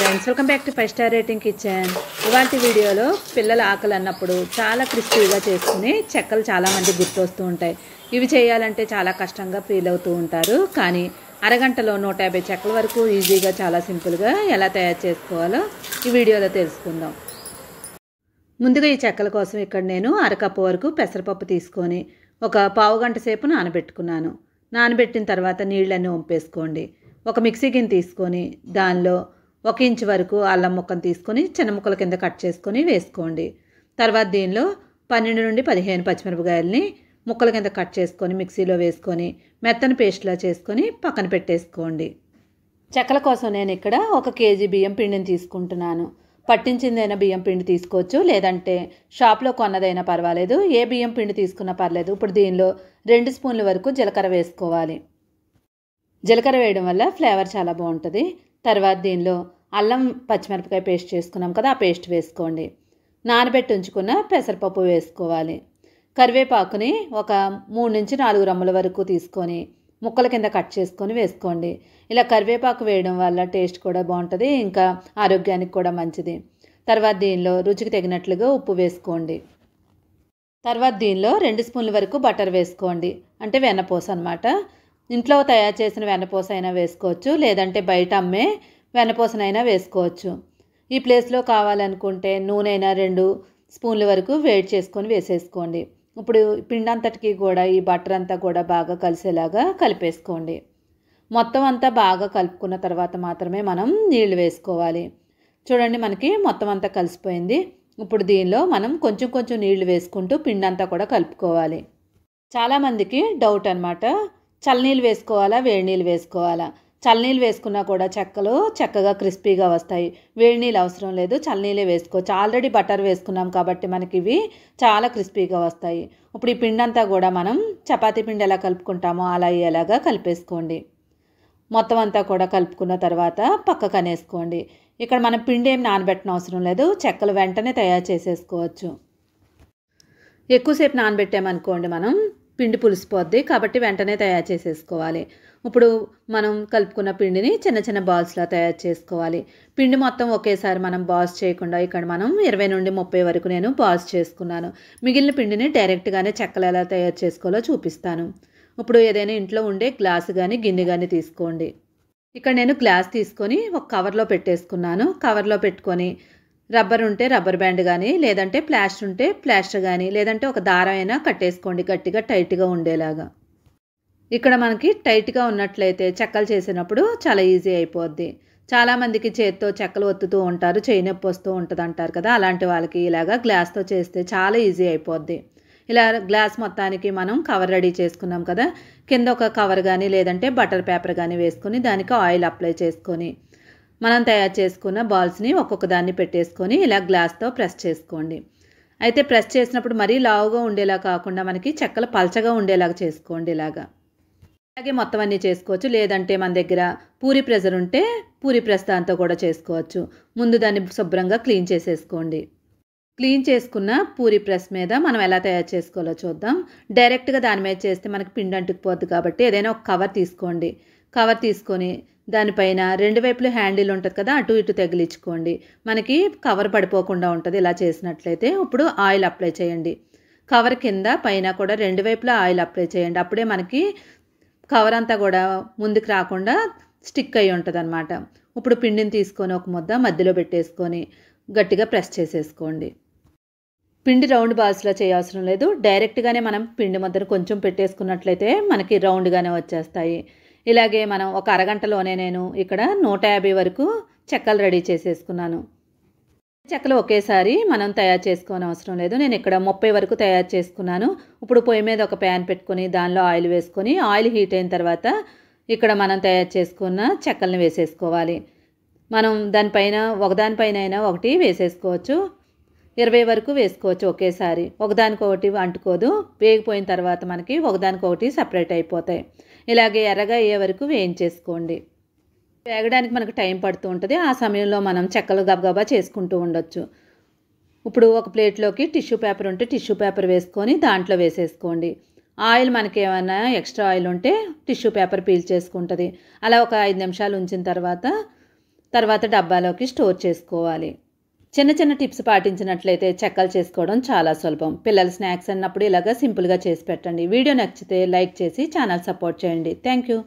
Friends, welcome back to 5 star rating kitchen. ఇవాల్టి వీడియోలో పిల్లల ఆకలి అన్నప్పుడు చాలా క్రిస్పీగా చేసుకుని చెక్కలు చాలామంది గుర్తొస్తూ ఉంటాయి. ఇవి చేయాలంటే చాలా కష్టంగా ఫీల్ అవుతూ ఉంటారు. కానీ అరగంటలో 150 చెక్కల వరకు ఈజీగా చాలా సింపుల్గా ఎలా తయారు చేసుకోవాలో ఈ వీడియోలో తెలుసుకుందాం. ముందుగా ఈ చెక్కల కోసం ఇక్కడ నేను అరకప్పు వరకు పెసరపప్పు తీసుకొని ఒక పావు గంట సేపు నానబెట్టుకున్నాను. నానబెట్టిన తర్వాత నీళ్ళన్నీ వంపేసుకోండి. ఒక మిక్సీ గిన్నె తీసుకొని దానిలో 1 ఇంచు వరకు అల్లం ముక్కను తీసుకొని చిన్న ముక్కల కింద కట్ చేసుకొని వేసుకోండి. తర్వాత దీనిలో 12 నుండి 15 పచ్చిమిరపకాయలని ముక్కల కింద కట్ చేసుకొని మిక్సీలో వేసుకొని మెత్తని పేస్ట్లా చేసుకొని పక్కన పెట్టేసుకోండి. చెక్కల కోసం నేను ఇక్కడ 1 కేజీ బియ్యం పిండిని తీసుకుంటున్నాను. పట్టించిందైనా బియ్యం పిండి తీసుకోవచ్చు, లేదంటే షాప్లో కొన్నదైనా పర్వాలేదు. ఏ బియ్యం పిండి తీసుకున్నా పర్లేదు. ఇప్పుడు దీనిలో 2 స్పూన్ల వరకు జీలకర్ర వేసుకోవాలి. జీలకర్ర వేయడం వల్ల ఫ్లేవర్ చాలా బాగుంటుంది. తర్వాత దీనిలో అల్లం పచ్చిమిరపకాయ పేస్ట్ చేసుకున్నాం కదా, ఆ పేస్ట్ వేసుకోండి. నానబెట్టి ఉంచుకున్న పెసరపప్పు వేసుకోవాలి. కరివేపాకుని ఒక 3 నుంచి 4 రెమ్మల వరకు తీసుకొని ముక్కల కింద కట్ చేసుకొని వేసుకోండి. ఇలా కరివేపాకు వేయడం వల్ల టేస్ట్ కూడా బాగుంటుంది, ఇంకా ఆరోగ్యానికి కూడా మంచిది. తర్వాత దీనిలో రుచికి తగినట్లుగా ఉప్పు వేసుకోండి. తర్వాత దీనిలో 2 స్పూన్ల వరకు బటర్ వేసుకోండి, అంటే వెన్నపూస అన్నమాట. ఇంట్లో తయారు చేసిన వెన్నపూస అయినా వేసుకోవచ్చు, లేదంటే బయట అమ్మే వెన్నపూసనైనా వేసుకోవచ్చు. ఈ ప్లేస్లో కావాలనుకుంటే నూనె అయినా 2 స్పూన్ల వరకు వేడి చేసుకొని వేసేసుకోండి. ఇప్పుడు పిండి అంతటికి కూడా ఈ బటర్ అంతా కూడా బాగా కలిసేలాగా కలిపేసుకోండి. మొత్తం అంతా బాగా కలుపుకున్న తర్వాత మాత్రమే మనం నీళ్లు వేసుకోవాలి. చూడండి, మనకి మొత్తం అంతా కలిసిపోయింది. ఇప్పుడు దీనిలో మనం కొంచెం కొంచెం నీళ్లు వేసుకుంటూ పిండి అంతా కూడా కలుపుకోవాలి. చాలామందికి డౌట్ అన్నమాట, చల్లనీళ్ళు వేసుకోవాలా వేడి నీళ్ళు వేసుకోవాలా? చల్లనీళ్ళు వేసుకున్నా కూడా చెక్కలు చక్కగా క్రిస్పీగా వస్తాయి. వేడి నీళ్ళు అవసరం లేదు, చల్లనీళ్ళే వేసుకోవచ్చు. ఆల్రెడీ బటర్ వేసుకున్నాం కాబట్టి మనకి ఇవి చాలా క్రిస్పీగా వస్తాయి. ఇప్పుడు ఈ పిండి అంతా కూడా మనం చపాతీ పిండి ఎలా కలుపుకుంటామో అలా ఎలాగా కలిపేసుకోండి. మొత్తం అంతా కూడా కలుపుకున్న తర్వాత పక్కకు అనేసుకోండి. ఇక్కడ మనం పిండి ఏం నానబెట్టడం అవసరం లేదు, చెక్కలు వెంటనే తయారు చేసేసుకోవచ్చు. ఎక్కువసేపు నానబెట్టామనుకోండి మనం పిండి పులిసిపోద్ది, కాబట్టి వెంటనే తయారు చేసేసుకోవాలి. ఇప్పుడు మనం కలుపుకున్న పిండిని చిన్న చిన్న బాల్స్లా తయారు చేసుకోవాలి. పిండి మొత్తం ఒకేసారి మనం బాల్స్ చేయకుండా ఇక్కడ మనం 20 నుండి 30 వరకు నేను బాల్స్ చేసుకున్నాను. మిగిలిన పిండిని డైరెక్ట్గానే చెక్కలు ఎలా తయారు చేసుకోవాలో చూపిస్తాను. ఇప్పుడు ఏదైనా ఇంట్లో ఉండే గ్లాసు కానీ గిన్నె కానీ తీసుకోండి. ఇక్కడ నేను గ్లాస్ తీసుకొని ఒక కవర్లో పెట్టేసుకున్నాను. కవర్లో పెట్టుకొని రబ్బర్ ఉంటే రబ్బర్ బ్యాండ్ కానీ, లేదంటే ప్లాస్టర్ ఉంటే ప్లాస్టర్ కానీ, లేదంటే ఒక దారం అయినా కట్టేసుకోండి గట్టిగా టైట్గా ఉండేలాగా. ఇక్కడ మనకి టైట్గా ఉన్నట్లయితే చెక్కలు చేసినప్పుడు చాలా ఈజీ అయిపోద్ది. చాలామందికి చేత్తో చెక్కలు ఒత్తుతూ ఉంటారు, చేయి నొప్పి వస్తూ ఉంటుంది అంటారు కదా, అలాంటి వాళ్ళకి ఇలాగా గ్లాస్తో చేస్తే చాలా ఈజీ అయిపోద్ది. ఇలా గ్లాస్ మొత్తానికి మనం కవర్ రెడీ చేసుకున్నాం కదా, కింద ఒక కవర్ కానీ లేదంటే బటర్ పేపర్ కానీ వేసుకొని దానికి ఆయిల్ అప్లై చేసుకొని మనం తయారు చేసుకున్న బాల్స్ని ఒక్కొక్క దాన్ని పెట్టేసుకొని ఇలా గ్లాస్తో ప్రెస్ చేసుకోండి. అయితే ప్రెస్ చేసినప్పుడు మరీ లావుగా ఉండేలా కాకుండా మనకి చెక్కలు పల్చగా ఉండేలాగా చేసుకోండి. ఇలాగా అలాగే మొత్తం అన్నీ చేసుకోవచ్చు, లేదంటే మన దగ్గర పూరి ప్రెజర్ ఉంటే పూరి ప్రెస్ దాంతో కూడా చేసుకోవచ్చు. ముందు దాన్ని శుభ్రంగా క్లీన్ చేసేసుకోండి. క్లీన్ చేసుకున్న పూరి ప్రెస్ మీద మనం ఎలా తయారు చేసుకోవాలో చూద్దాం. డైరెక్ట్గా దాని మీద చేస్తే మనకి పిండి అంటుకుపోద్ది, కాబట్టి ఏదైనా ఒక కవర్ తీసుకోండి. కవర్ తీసుకొని దానిపైన 2 వైపులు హ్యాండిల్ ఉంటుంది కదా, అటు ఇటు తగిలించుకోండి. మనకి కవర్ పడిపోకుండా ఉంటుంది ఇలా చేసినట్లయితే. ఇప్పుడు ఆయిల్ అప్లై చేయండి. కవర్ కింద పైన కూడా 2 వైపులా ఆయిల్ అప్లై చేయండి. అప్పుడే మనకి కవర్ అంతా కూడా ముందుకు రాకుండా స్టిక్ అయి ఉంటుంది అన్నమాట. ఇప్పుడు పిండిని తీసుకొని ఒక ముద్ద మధ్యలో పెట్టేసుకొని గట్టిగా ప్రెస్ చేసేసుకోండి. పిండి రౌండ్ బాల్స్లో చేయవసరం లేదు, డైరెక్ట్గానే మనం పిండి ముద్దను కొంచెం పెట్టేసుకున్నట్లయితే మనకి రౌండ్గానే వచ్చేస్తాయి. ఇలాగే మనం ఒక అరగంటలోనే నేను ఇక్కడ 150 వరకు చెక్కలు రెడీ చేసేసుకున్నాను. చెక్కలు ఒకేసారి మనం తయారు చేసుకోని అవసరం లేదు, నేను ఇక్కడ 30 వరకు తయారు చేసుకున్నాను. ఇప్పుడు పొయ్యి మీద ఒక ప్యాన్ పెట్టుకొని దానిలో ఆయిల్ వేసుకొని ఆయిల్ హీట్ అయిన తర్వాత ఇక్కడ మనం తయారు చేసుకున్న చెక్కల్ని వేసేసుకోవాలి. మనం దానిపైన ఒకదానిపైన అయినా ఒకటి వేసేసుకోవచ్చు, 20 వరకు వేసుకోవచ్చు ఒకేసారి. ఒకదానికొకటి అంటుకోదు, వేగిపోయిన తర్వాత మనకి ఒకదానికొకటి సపరేట్ అయిపోతాయి. ఇలాగే ఎర్రగా అయ్యే వరకు వేయించేసుకోండి. వేగడానికి మనకు టైం పడుతూ ఉంటుంది, ఆ సమయంలో మనం చెక్కలు గబగబా చేసుకుంటూ ఉండొచ్చు. ఇప్పుడు ఒక ప్లేట్లోకి టిష్యూ పేపర్ ఉంటే టిష్యూ పేపర్ వేసుకొని దాంట్లో వేసేసుకోండి. ఆయిల్ మనకి ఏమైనా ఎక్స్ట్రా ఆయిల్ ఉంటే టిష్యూ పేపర్ పీల్ చేసుకుంటుంది. అలా ఒక 5 నిమిషాలు ఉంచిన తర్వాత తర్వాత డబ్బాలోకి స్టోర్ చేసుకోవాలి. చిన్న చిన్న టిప్స్ పాటించినట్లయితే చెక్కలు చేసుకోవడం చాలా సులభం. పిల్లలు స్నాక్స్ అన్నప్పుడు ఇలాగా సింపుల్గా చేసి పెట్టండి. వీడియో నచ్చితే లైక్ చేసి ఛానల్ సపోర్ట్ చేయండి. Thank you.